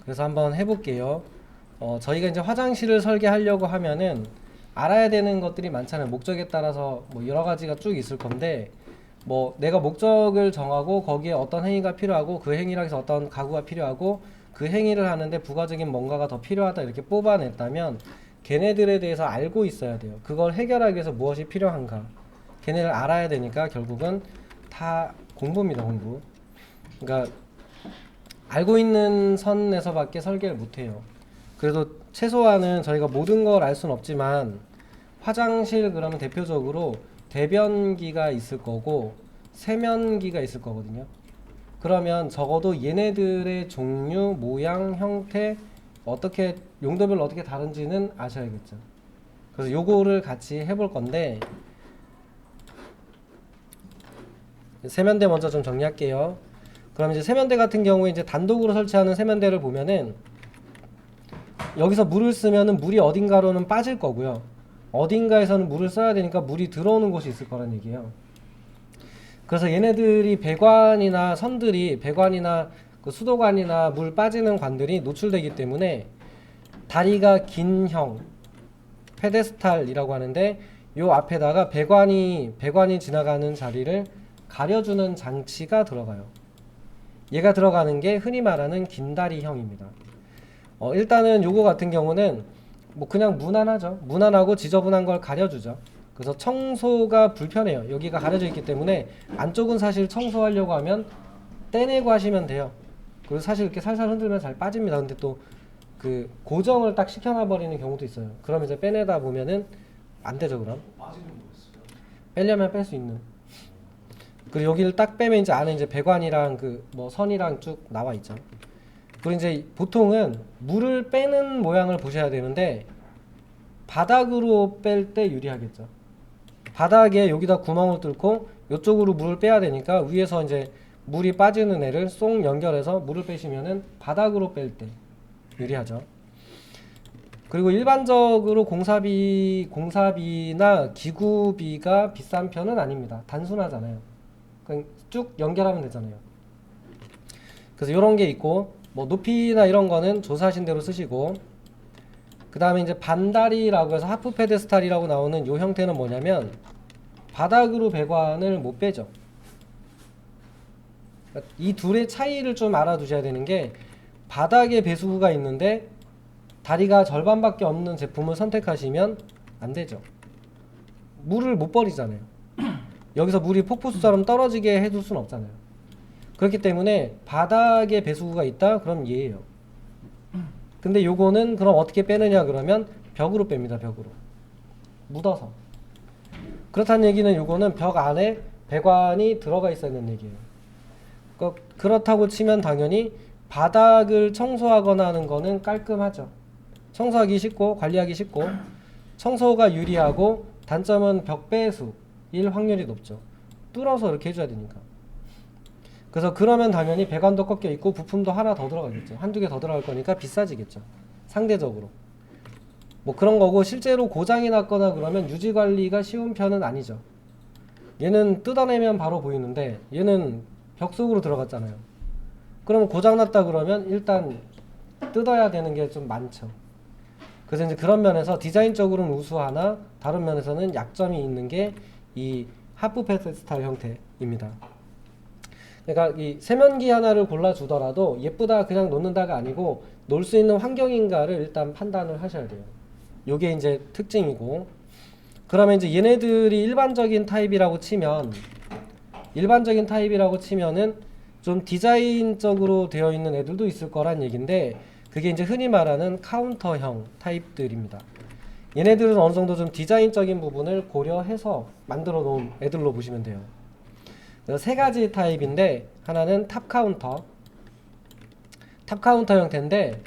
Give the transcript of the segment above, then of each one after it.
그래서 한번 해볼게요. 저희가 이제 화장실을 설계하려고 하면은 알아야 되는 것들이 많잖아요. 목적에 따라서 뭐 여러 가지가 쭉 있을 건데, 뭐 내가 목적을 정하고 거기에 어떤 행위가 필요하고 그 행위를 해서 어떤 가구가 필요하고 그 행위를 하는데 부가적인 뭔가가 더 필요하다 이렇게 뽑아냈다면 걔네들에 대해서 알고 있어야 돼요. 그걸 해결하기 위해서 무엇이 필요한가. 걔네를 알아야 되니까 결국은 다 공부입니다, 공부. 그러니까 알고 있는 선에서밖에 설계를 못해요. 그래도 최소한은 저희가 모든 걸 알 수는 없지만 화장실 그러면 대표적으로 대변기가 있을 거고 세면기가 있을 거거든요. 그러면 적어도 얘네들의 종류, 모양, 형태 어떻게 용도별로 어떻게 다른지는 아셔야겠죠. 그래서 요거를 같이 해볼 건데 세면대 먼저 좀 정리할게요. 그럼 이제 세면대 같은 경우에 이제 단독으로 설치하는 세면대를 보면은 여기서 물을 쓰면은 물이 어딘가로는 빠질 거고요. 어딘가에서는 물을 써야 되니까 물이 들어오는 곳이 있을 거란 얘기예요. 그래서 얘네들이 배관이나 선들이 배관이나 그 수도관이나 물 빠지는 관들이 노출되기 때문에 다리가 긴 형 페데스탈이라고 하는데 요 앞에다가 배관이 지나가는 자리를 가려주는 장치가 들어가요. 얘가 들어가는 게 흔히 말하는 긴다리형입니다. 일단은 요거 같은 경우는 뭐 그냥 무난하죠. 무난하고 지저분한 걸 가려주죠. 그래서 청소가 불편해요. 여기가 가려져 있기 때문에 안쪽은 사실 청소하려고 하면 떼내고 하시면 돼요. 그리고 사실 이렇게 살살 흔들면 잘 빠집니다. 근데 또 그 고정을 딱 시켜놔 버리는 경우도 있어요. 그럼 이제 빼내다 보면은 안 되죠. 그럼 빼려면 뺄 수 있는. 그리고 여기를 딱 빼면 이제 안에 이제 배관이랑 그 뭐 선이랑 쭉 나와 있죠. 그리고 이제 보통은 물을 빼는 모양을 보셔야 되는데 바닥으로 뺄 때 유리하겠죠. 바닥에 여기다 구멍을 뚫고 이쪽으로 물을 빼야 되니까 위에서 이제 물이 빠지는 애를 쏙 연결해서 물을 빼시면은 바닥으로 뺄 때 유리하죠. 그리고 일반적으로 공사비나 기구비가 비싼 편은 아닙니다. 단순하잖아요. 그냥 쭉 연결하면 되잖아요. 그래서 이런 게 있고 뭐 높이나 이런 거는 조사하신 대로 쓰시고 그 다음에 이제 반다리라고 해서 하프 페데스탈이라고 나오는 요 형태는 뭐냐면 바닥으로 배관을 못 빼죠. 그러니까 이 둘의 차이를 좀 알아두셔야 되는 게 바닥에 배수구가 있는데 다리가 절반밖에 없는 제품을 선택하시면 안 되죠. 물을 못 버리잖아요. 여기서 물이 폭포수처럼 떨어지게 해둘 수는 없잖아요. 그렇기 때문에 바닥에 배수구가 있다? 그럼 얘예요. 근데 요거는 그럼 어떻게 빼느냐 그러면 벽으로 뺍니다. 벽으로 묻어서. 그렇다는 얘기는 요거는 벽 안에 배관이 들어가 있어야 되는 얘기예요. 그렇다고 치면 당연히 바닥을 청소하거나 하는 거는 깔끔하죠. 청소하기 쉽고 관리하기 쉽고 청소가 유리하고 단점은 벽 배수일 확률이 높죠. 뚫어서 이렇게 해줘야 되니까. 그래서 그러면 당연히 배관도 꺾여 있고 부품도 하나 더 들어가겠죠. 한두 개 더 들어갈 거니까 비싸지겠죠. 상대적으로. 뭐 그런 거고 실제로 고장이 났거나 그러면 유지 관리가 쉬운 편은 아니죠. 얘는 뜯어내면 바로 보이는데 얘는 벽 속으로 들어갔잖아요. 그러면 고장 났다 그러면 일단 뜯어야 되는 게 좀 많죠. 그래서 이제 그런 면에서 디자인적으로는 우수하나 다른 면에서는 약점이 있는 게 이 하프 페데스탈 형태입니다. 그러니까 이 세면기 하나를 골라주더라도 예쁘다 그냥 놓는다가 아니고 놓을 수 있는 환경인가를 일단 판단을 하셔야 돼요. 요게 이제 특징이고 그러면 이제 얘네들이 일반적인 타입이라고 치면은 좀 디자인적으로 되어 있는 애들도 있을 거란 얘긴데 그게 이제 흔히 말하는 카운터형 타입들입니다. 얘네들은 어느 정도 좀 디자인적인 부분을 고려해서 만들어 놓은 애들로 보시면 돼요. 세 가지 타입인데 하나는 탑 카운터 형태인데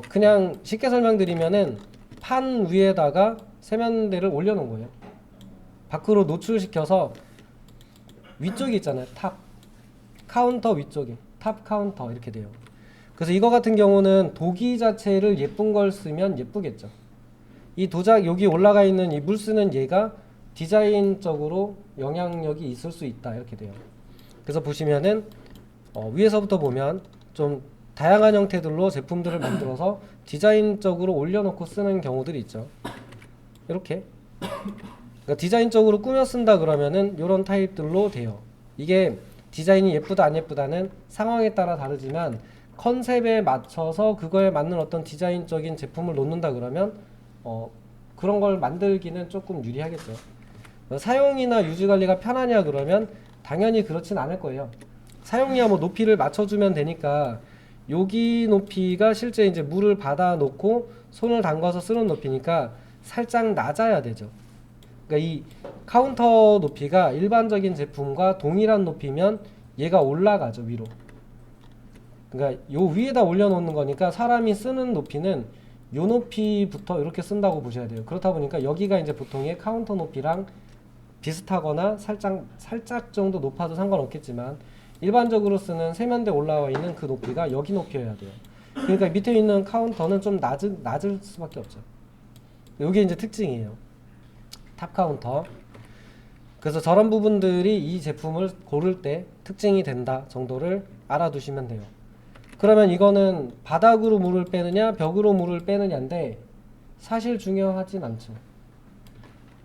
그냥 쉽게 설명드리면은 판 위에다가 세면대를 올려놓은 거예요. 밖으로 노출시켜서 위쪽이 있잖아요. 탑 카운터 위쪽에 탑 카운터 이렇게 돼요. 그래서 이거 같은 경우는 도기 자체를 예쁜 걸 쓰면 예쁘겠죠. 이 도자기 여기 올라가 있는 이 물 쓰는 얘가 디자인적으로 영향력이 있을 수 있다 이렇게 돼요. 그래서 보시면은 위에서부터 보면 좀 다양한 형태들로 제품들을 만들어서 디자인적으로 올려놓고 쓰는 경우들이 있죠. 이렇게 그러니까 디자인적으로 꾸며 쓴다 그러면은 이런 타입들로 돼요. 이게 디자인이 예쁘다 안 예쁘다는 상황에 따라 다르지만 컨셉에 맞춰서 그거에 맞는 어떤 디자인적인 제품을 놓는다 그러면 그런 걸 만들기는 조금 유리하겠죠. 사용이나 유지 관리가 편하냐 그러면 당연히 그렇진 않을 거예요. 사용이야 뭐 높이를 맞춰주면 되니까 여기 높이가 실제 이제 물을 받아 놓고 손을 담가서 쓰는 높이니까 살짝 낮아야 되죠. 그러니까 이 카운터 높이가 일반적인 제품과 동일한 높이면 얘가 올라가죠, 위로. 그러니까 요 위에다 올려놓는 거니까 사람이 쓰는 높이는 요 높이부터 이렇게 쓴다고 보셔야 돼요. 그렇다 보니까 여기가 이제 보통의 카운터 높이랑 비슷하거나 살짝 정도 높아도 상관없겠지만 일반적으로 쓰는 세면대 올라와 있는 그 높이가 여기 높이여야 돼요. 그러니까 밑에 있는 카운터는 좀 낮을 수밖에 없죠. 이게 이제 특징이에요. 탑 카운터. 그래서 저런 부분들이 이 제품을 고를 때 특징이 된다 정도를 알아두시면 돼요. 그러면 이거는 바닥으로 물을 빼느냐 벽으로 물을 빼느냐인데 사실 중요하진 않죠.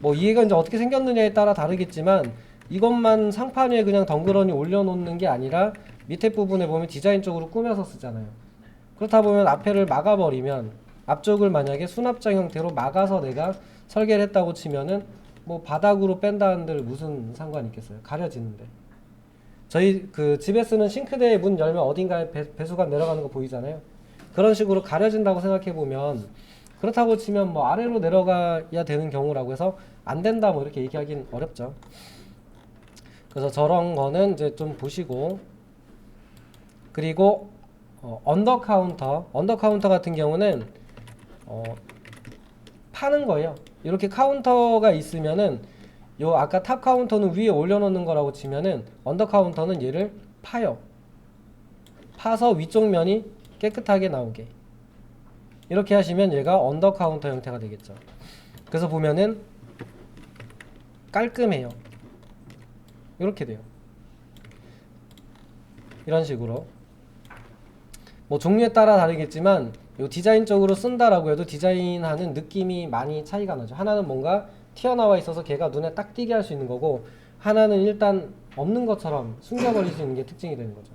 뭐 이해가 이제 어떻게 생겼느냐에 따라 다르겠지만 이것만 상판 위에 그냥 덩그러니 올려놓는 게 아니라 밑에 부분에 보면 디자인적으로 꾸며서 쓰잖아요. 그렇다 보면 앞에를 막아버리면 앞쪽을 만약에 수납장 형태로 막아서 내가 설계를 했다고 치면은 뭐 바닥으로 뺀다는들 무슨 상관이 있겠어요. 가려지는데. 저희 그 집에 쓰는 싱크대 문 열면 어딘가에 배수가 내려가는 거 보이잖아요. 그런 식으로 가려진다고 생각해 보면 그렇다고 치면 뭐 아래로 내려가야 되는 경우라고 해서 안 된다 뭐 이렇게 얘기하긴 어렵죠. 그래서 저런 거는 이제 좀 보시고, 그리고 언더 카운터 같은 경우는 파는 거예요. 이렇게 카운터가 있으면은 요 아까 탑 카운터는 위에 올려놓는 거라고 치면은 언더 카운터는 얘를 파요. 파서 위쪽 면이 깨끗하게 나오게. 이렇게 하시면 얘가 언더 카운터 형태가 되겠죠. 그래서 보면은 깔끔해요. 이렇게 돼요. 이런 식으로. 뭐 종류에 따라 다르겠지만 요 디자인적으로 쓴다라고 해도 디자인하는 느낌이 많이 차이가 나죠. 하나는 뭔가 튀어나와 있어서 걔가 눈에 딱 띄게 할 수 있는 거고, 하나는 일단 없는 것처럼 숨겨버릴 수 있는 게 특징이 되는 거죠.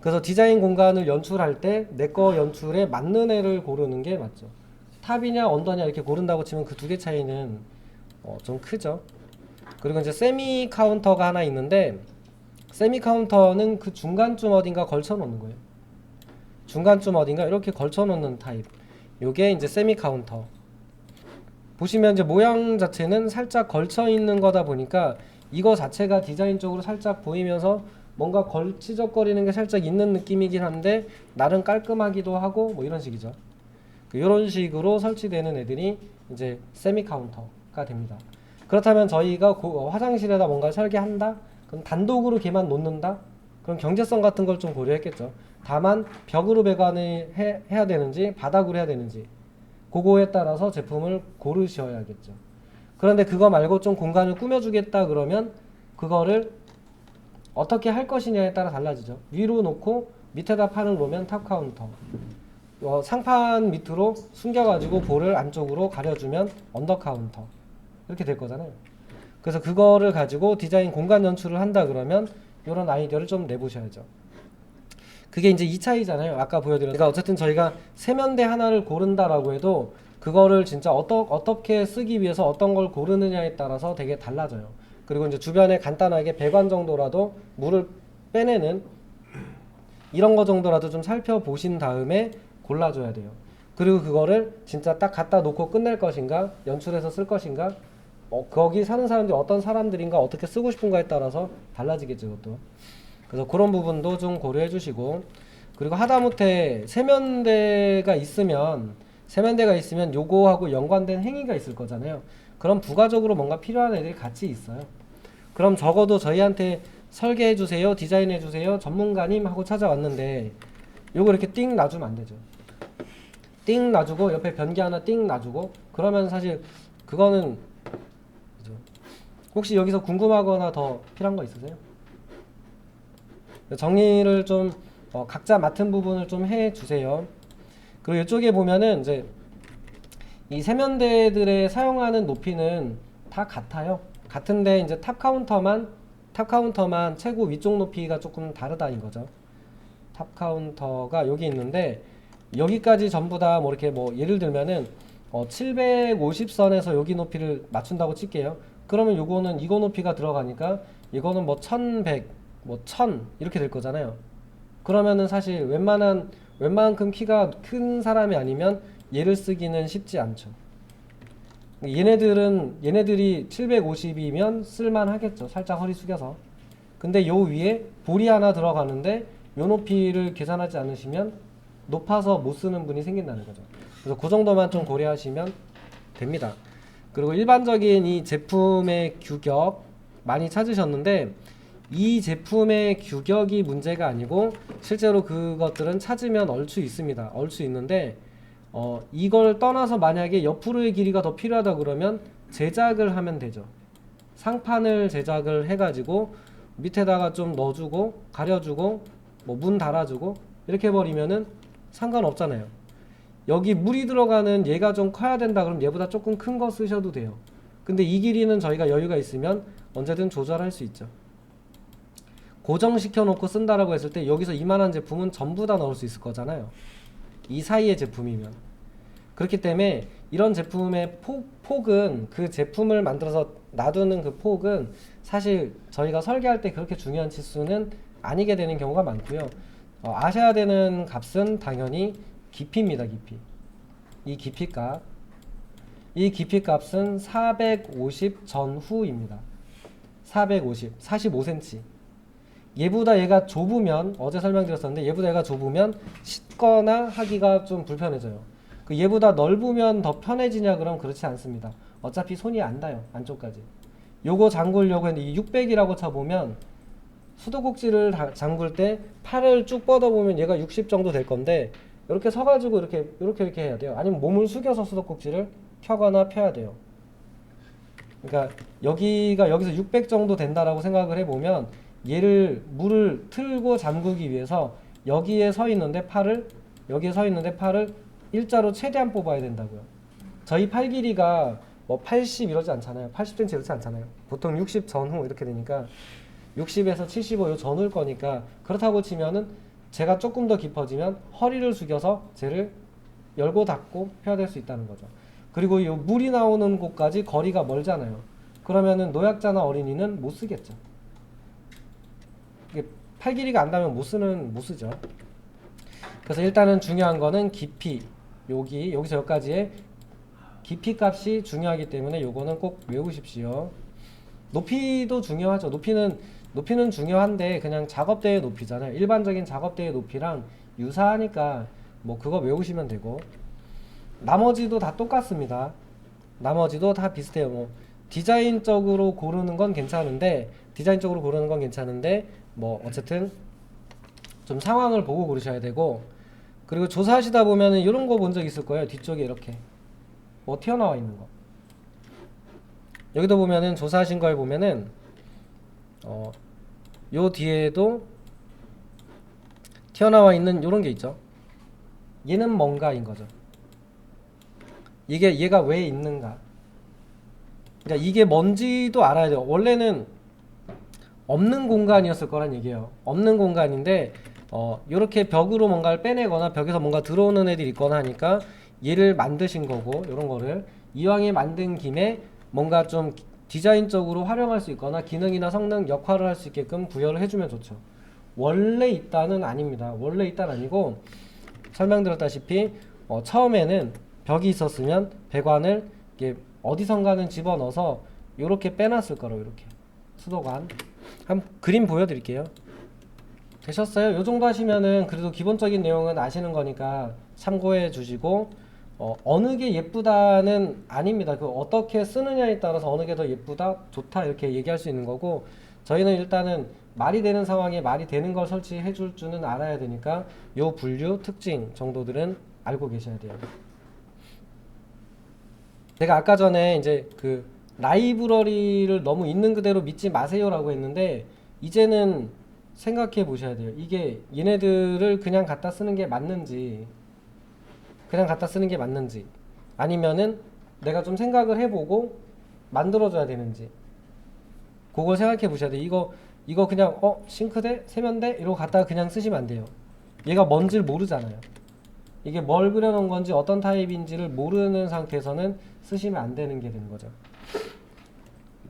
그래서 디자인 공간을 연출할 때 내 거 연출에 맞는 애를 고르는 게 맞죠. 탑이냐 언더냐 이렇게 고른다고 치면 그 두 개 차이는 좀 크죠. 그리고 이제 세미 카운터가 하나 있는데, 세미 카운터는 그 중간쯤 어딘가 걸쳐 놓는 거예요. 중간쯤 어딘가 이렇게 걸쳐 놓는 타입. 요게 이제 세미 카운터. 보시면 이제 모양 자체는 살짝 걸쳐 있는 거다 보니까 이거 자체가 디자인적으로 살짝 보이면서 뭔가 걸치적거리는 게 살짝 있는 느낌이긴 한데 나름 깔끔하기도 하고 뭐 이런 식이죠. 이런 식으로 설치되는 애들이 이제 세미 카운터가 됩니다. 그렇다면 저희가 화장실에다 뭔가 설계한다? 그럼 단독으로 걔만 놓는다? 그럼 경제성 같은 걸 좀 고려했겠죠. 다만 벽으로 배관을 해야 되는지 바닥으로 해야 되는지 그거에 따라서 제품을 고르셔야겠죠. 그런데 그거 말고 좀 공간을 꾸며주겠다 그러면 그거를 어떻게 할 것이냐에 따라 달라지죠. 위로 놓고 밑에다 판을 놓으면 탑 카운터, 상판 밑으로 숨겨가지고 볼을 안쪽으로 가려주면 언더 카운터, 이렇게 될 거잖아요. 그래서 그거를 가지고 디자인 공간 연출을 한다 그러면 이런 아이디어를 좀 내보셔야죠. 그게 이제 2차이잖아요. 아까 보여드렸던. 그러니까 어쨌든 저희가 세면대 하나를 고른다라고 해도 그거를 진짜 어떻게 쓰기 위해서 어떤 걸 고르느냐에 따라서 되게 달라져요. 그리고 이제 주변에 간단하게 배관 정도라도 물을 빼내는 이런 거 정도라도 좀 살펴보신 다음에 골라줘야 돼요. 그리고 그거를 진짜 딱 갖다 놓고 끝낼 것인가, 연출해서 쓸 것인가, 거기 사는 사람들이 어떤 사람들인가, 어떻게 쓰고 싶은가에 따라서 달라지겠죠, 그것도. 그래서 그런 부분도 좀 고려해 주시고, 그리고 하다못해 세면대가 있으면 요거하고 연관된 행위가 있을 거잖아요. 그럼 부가적으로 뭔가 필요한 애들이 같이 있어요. 그럼 적어도 저희한테 설계해 주세요, 디자인해 주세요, 전문가님 하고 찾아왔는데 요거 이렇게 띵 놔주면 안 되죠. 띵 놔주고 옆에 변기 하나 띵 놔주고 그러면 사실 그거는 그죠? 혹시 여기서 궁금하거나 더 필요한 거 있으세요? 정리를 좀 각자 맡은 부분을 좀 해주세요. 그리고 이쪽에 보면은 이제 이 세면대들의 사용하는 높이는 다 같아요. 같은데 이제 탑 카운터만 최고 위쪽 높이가 조금 다르다는 거죠. 탑 카운터가 여기 있는데 여기까지 전부 다 뭐 이렇게 뭐 예를 들면은 750선에서 여기 높이를 맞춘다고 칠게요. 그러면 요거는 이거 높이가 들어가니까 이거는 뭐 1100, 뭐 1000 이렇게 될 거잖아요. 그러면은 사실 웬만큼 키가 큰 사람이 아니면 얘를 쓰기는 쉽지 않죠. 얘네들이 750이면 쓸만하겠죠. 살짝 허리 숙여서. 근데 요 위에 볼이 하나 들어가는데 요 높이를 계산하지 않으시면 높아서 못 쓰는 분이 생긴다는 거죠. 그래서 그 정도만 좀 고려하시면 됩니다. 그리고 일반적인 이 제품의 규격 많이 찾으셨는데 이 제품의 규격이 문제가 아니고 실제로 그것들은 찾으면 얼추 있습니다. 얼추 있는데 이걸 떠나서 만약에 옆으로의 길이가 더 필요하다 그러면 제작을 하면 되죠. 상판을 제작을 해가지고 밑에다가 좀 넣어주고 가려주고 뭐 문 달아주고 이렇게 해버리면은 상관없잖아요. 여기 물이 들어가는 얘가 좀 커야 된다 그러면 얘보다 조금 큰 거 쓰셔도 돼요. 근데 이 길이는 저희가 여유가 있으면 언제든 조절할 수 있죠. 고정시켜 놓고 쓴다라고 했을 때 여기서 이만한 제품은 전부 다 넣을 수 있을 거잖아요. 이 사이의 제품이면. 그렇기 때문에 이런 제품의 폭은 그 제품을 만들어서 놔두는 그 폭은 사실 저희가 설계할 때 그렇게 중요한 치수는 아니게 되는 경우가 많고요. 아셔야 되는 값은 당연히 깊이입니다. 깊이. 이 깊이값. 이 깊이값은 450 전후입니다. 450, 45cm. 얘보다 얘가 좁으면 어제 설명드렸었는데 얘보다 얘가 좁으면 씻거나 하기가 좀 불편해져요. 그 얘보다 넓으면 더 편해지냐 그럼 그렇지 않습니다. 어차피 손이 안 닿아요. 안쪽까지. 요거 잠그려고 했는데 이 600이라고 쳐보면 수도꼭지를 잠글 때 팔을 쭉 뻗어보면 얘가 60 정도 될 건데 이렇게 서가지고 이렇게 해야 돼요. 아니면 몸을 숙여서 수도꼭지를 켜거나 펴야 돼요. 그러니까 여기서 600 정도 된다라고 생각을 해보면 얘를 물을 틀고 잠그기 위해서 여기에 서 있는데 여기에 서 있는데 팔을 일자로 최대한 뽑아야 된다고요. 저희 팔 길이가 뭐 80 이러지 않잖아요. 80cm 이렇지 않잖아요. 보통 60 전후 이렇게 되니까 60에서 75 요 전후일 거니까 그렇다고 치면은 제가 조금 더 깊어지면 허리를 숙여서 쟤를 열고 닫고 펴야 될 수 있다는 거죠. 그리고 요 물이 나오는 곳까지 거리가 멀잖아요. 그러면은 노약자나 어린이는 못 쓰겠죠. 이게 팔 길이가 안 닿으면 못 쓰죠. 그래서 일단은 중요한 거는 깊이. 여기서 여기까지의 깊이 값이 중요하기 때문에 요거는 꼭 외우십시오. 높이도 중요하죠. 높이는 중요한데 그냥 작업대의 높이잖아요. 일반적인 작업대의 높이랑 유사하니까 뭐 그거 외우시면 되고 나머지도 다 똑같습니다. 나머지도 다 비슷해요. 뭐 디자인적으로 고르는 건 괜찮은데 뭐 어쨌든 좀 상황을 보고 고르셔야 되고 그리고 조사하시다 보면은 이런 거 본 적 있을 거예요. 뒤쪽에 이렇게 뭐 튀어나와 있는 거. 여기도 보면은 조사하신 걸 보면은 요 뒤에도 튀어나와 있는 요런 게 있죠. 얘는 뭔가인 거죠. 얘가 왜 있는가. 그러니까 이게 뭔지도 알아야 돼요. 원래는 없는 공간이었을 거란 얘기예요. 없는 공간인데 요렇게 벽으로 뭔가를 빼내거나 벽에서 뭔가 들어오는 애들이 있거나 하니까 얘를 만드신 거고 요런 거를 이왕에 만든 김에 뭔가 좀 디자인적으로 활용할 수 있거나 기능이나 성능 역할을 할 수 있게끔 구현을 해주면 좋죠. 원래 있다는 아닙니다. 원래 있다는 아니고 설명드렸다시피 처음에는 벽이 있었으면 배관을 이게 어디선가는 집어넣어서 요렇게 빼놨을 거라고. 이렇게 수도관 한번 그림 보여드릴게요. 되셨어요? 요 정도 하시면은 그래도 기본적인 내용은 아시는 거니까 참고해 주시고 어느 게 예쁘다는 아닙니다. 그 어떻게 쓰느냐에 따라서 어느 게 더 예쁘다, 좋다 이렇게 얘기할 수 있는 거고 저희는 일단은 말이 되는 상황에 말이 되는 걸 설치해 줄 줄은 알아야 되니까 요 분류, 특징 정도들은 알고 계셔야 돼요. 제가 아까 전에 이제 그 라이브러리를 너무 있는 그대로 믿지 마세요라고 했는데 이제는 생각해 보셔야 돼요. 이게 얘네들을 그냥 갖다 쓰는 게 맞는지, 아니면은 내가 좀 생각을 해보고 만들어줘야 되는지, 그걸 생각해 보셔야 돼요. 이거 그냥 싱크대? 세면대? 이러고 갖다가 그냥 쓰시면 안 돼요. 얘가 뭔지를 모르잖아요. 이게 뭘 그려놓은 건지 어떤 타입인지를 모르는 상태에서는 쓰시면 안 되는 게 되는 거죠.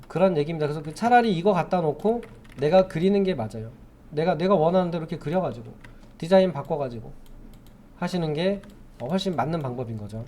그런 얘기입니다. 그래서 차라리 이거 갖다 놓고 내가 그리는 게 맞아요. 내가 원하는 대로 이렇게 그려가지고 디자인 바꿔가지고 하시는 게 훨씬 맞는 방법인 거죠.